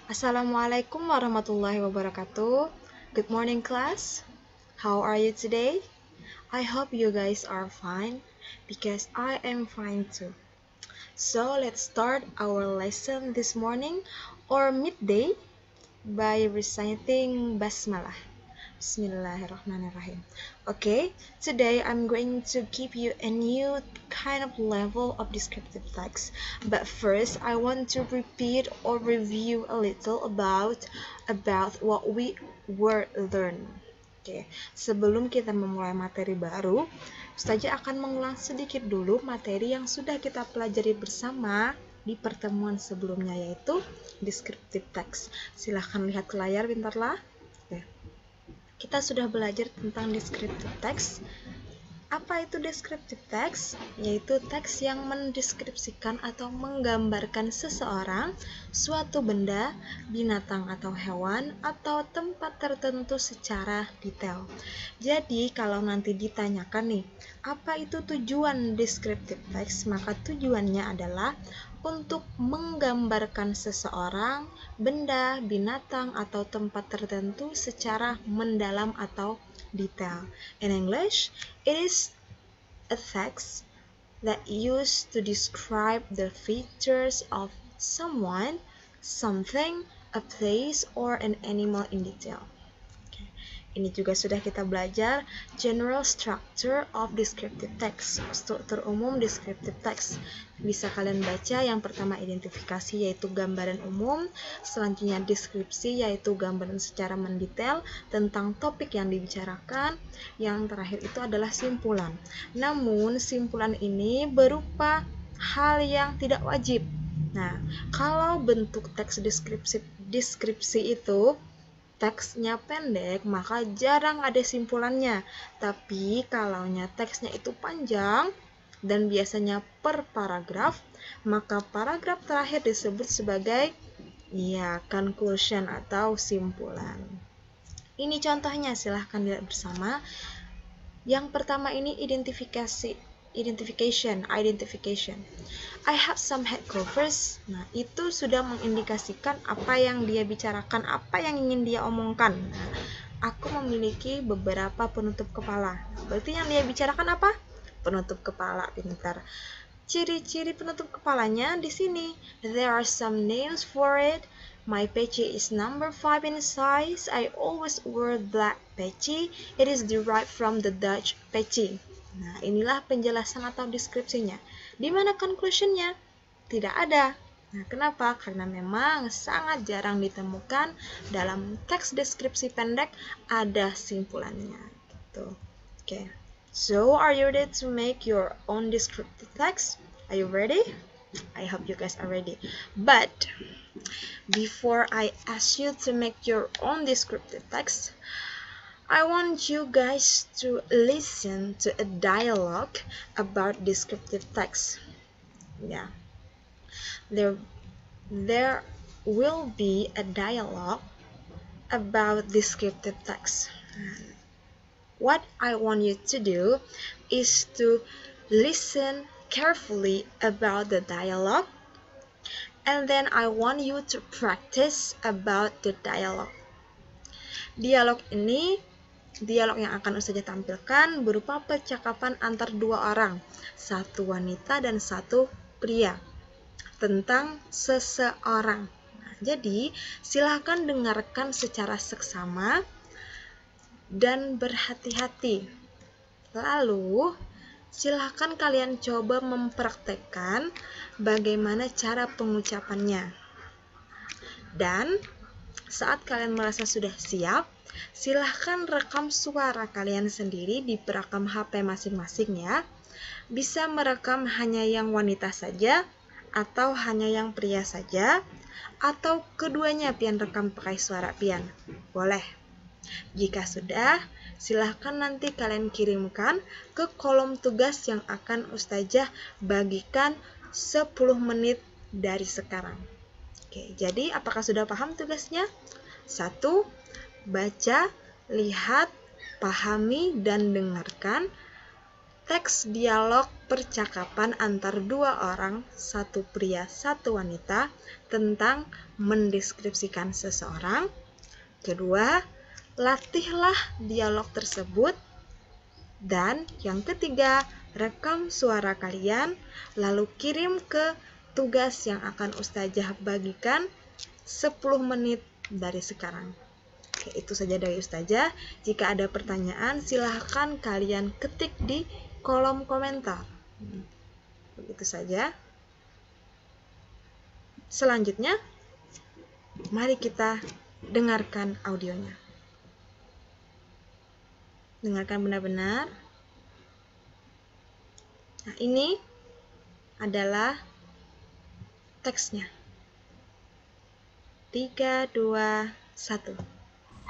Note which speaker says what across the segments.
Speaker 1: Assalamualaikum warahmatullahi wabarakatuh. Good morning, class. How are you today? I hope you guys are fine because I am fine too. So let's start our lesson this morning or midday by reciting Basmalah. Bismillahirrahmanirrahim. Okay, today I'm going to give you a new kind of level of descriptive text. But first, I want to repeat or review a little about what we were learning. Oke, sebelum kita memulai materi baru, Ustazah akan mengulang sedikit dulu materi yang sudah kita pelajari bersama di pertemuan sebelumnya, yaitu descriptive text. Silahkan lihat ke layar bentarlah. Oke. Kita sudah belajar tentang descriptive text. Apa itu descriptive text? Yaitu teks yang mendeskripsikan atau menggambarkan seseorang, suatu benda, binatang atau hewan, atau tempat tertentu secara detail. Jadi, kalau nanti ditanyakan nih, apa itu tujuan descriptive text? Maka tujuannya adalah untuk menggambarkan seseorang, benda, binatang, atau tempat tertentu secara mendalam atau detail. In English, it is a text that used to describe the features of someone, something, a place, or an animal in detail. Ini juga sudah kita belajar general structure of descriptive text, struktur umum descriptive text. Bisa kalian baca yang pertama identifikasi yaitu gambaran umum, selanjutnya deskripsi yaitu gambaran secara mendetail tentang topik yang dibicarakan, yang terakhir itu adalah simpulan. Namun simpulan ini berupa hal yang tidak wajib. Nah, kalau bentuk teks deskripsi itu teksnya pendek, maka jarang ada simpulannya. Tapi kalaunya teksnya itu panjang dan biasanya per paragraf, maka paragraf terakhir disebut sebagai conclusion atau simpulan. Ini contohnya, silahkan lihat bersama. Yang pertama ini identification. I have some head covers. Nah, itu sudah mengindikasikan apa yang dia bicarakan, apa yang ingin dia omongkan. Nah, aku memiliki beberapa penutup kepala. Berarti yang dia bicarakan apa? Penutup kepala, pintar. Ciri-ciri penutup kepalanya di sini. There are some names for it. My peci is number 5 in size. I always wear black peci. It is derived from the Dutch peci. Nah, inilah penjelasan atau deskripsinya. Di mana conclusionnya? Tidak ada. Nah, kenapa? Karena memang sangat jarang ditemukan dalam teks deskripsi pendek ada simpulannya. Gitu. Okay. So, are you ready to make your own descriptive text? Are you ready? I hope you guys are ready. But, before I ask you to make your own descriptive text, I want you guys to listen to a dialogue about descriptive text. Yeah. There will be a dialogue about descriptive text. What I want you to do is to listen carefully about the dialogue, and then I want you to practice about the dialogue. Dialog yang akan Ustazah tampilkan berupa percakapan antar dua orang, satu wanita dan satu pria, tentang seseorang. Nah, jadi, silakan dengarkan secara seksama dan berhati-hati. Lalu, silakan kalian coba mempraktekkan bagaimana cara pengucapannya. Dan, saat kalian merasa sudah siap, silahkan rekam suara kalian sendiri di perekam HP masing-masing ya. Bisa merekam hanya yang wanita saja, atau hanya yang pria saja, atau keduanya pian rekam pakai suara pian. Boleh. Jika sudah, silahkan nanti kalian kirimkan ke kolom tugas yang akan Ustazah bagikan 10 menit dari sekarang. Oke, jadi apakah sudah paham tugasnya? 1. Baca, lihat, pahami, dan dengarkan teks dialog percakapan antar dua orang, satu pria, satu wanita, tentang mendeskripsikan seseorang. Kedua, latihlah dialog tersebut. Dan yang ketiga, rekam suara kalian, lalu kirim ke tugas yang akan Ustazah bagikan 10 menit dari sekarang. Oke, itu saja dari Ustazah. Jika ada pertanyaan, silahkan kalian ketik di kolom komentar. Begitu saja. Selanjutnya, mari kita dengarkan audionya. Dengarkan benar-benar. Nah, ini adalah teksnya. 3, 2, 1.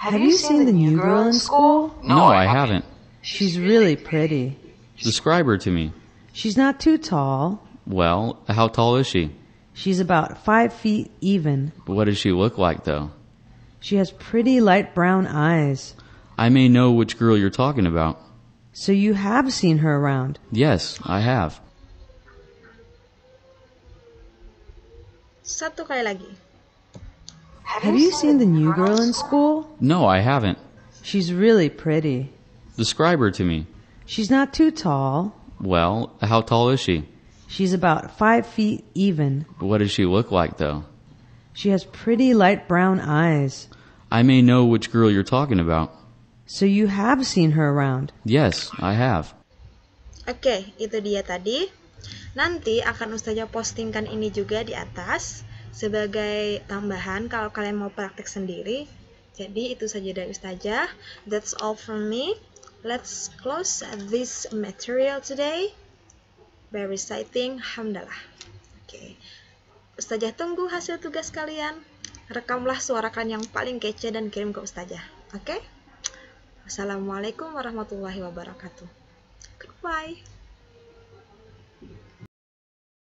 Speaker 2: Have you seen the new girl in school?
Speaker 3: No, I haven't.
Speaker 2: She's really pretty.
Speaker 3: Describe her to me.
Speaker 2: She's not too tall.
Speaker 3: Well, how tall is she?
Speaker 2: She's about 5 feet even.
Speaker 3: What does she look like, though?
Speaker 2: She has pretty light brown eyes.
Speaker 3: I may know which girl you're talking about.
Speaker 2: So you have seen her around?
Speaker 3: Yes, I have.
Speaker 1: Satu kali lagi.
Speaker 2: Have you seen the new girl in school?
Speaker 3: No, I haven't.
Speaker 2: She's really pretty.
Speaker 3: Describe her to me.
Speaker 2: She's not too tall.
Speaker 3: Well, how tall is she?
Speaker 2: She's about 5 feet even.
Speaker 3: What does she look like, though?
Speaker 2: She has pretty light brown eyes.
Speaker 3: I may know which girl you're talking about.
Speaker 2: So you have seen her around?
Speaker 3: Yes, I have.
Speaker 1: Oke, itu dia tadi. Nanti akan Ustazah postingkan ini juga di atas sebagai tambahan kalau kalian mau praktek sendiri. Jadi itu saja dari Ustazah. That's all from me. Let's close this material today by reciting Hamdalah. Oke. Ustazah tunggu hasil tugas kalian. Rekamlah suara kalian yang paling kece dan kirim ke Ustazah. Oke? Wassalamualaikum warahmatullahi wabarakatuh. Goodbye.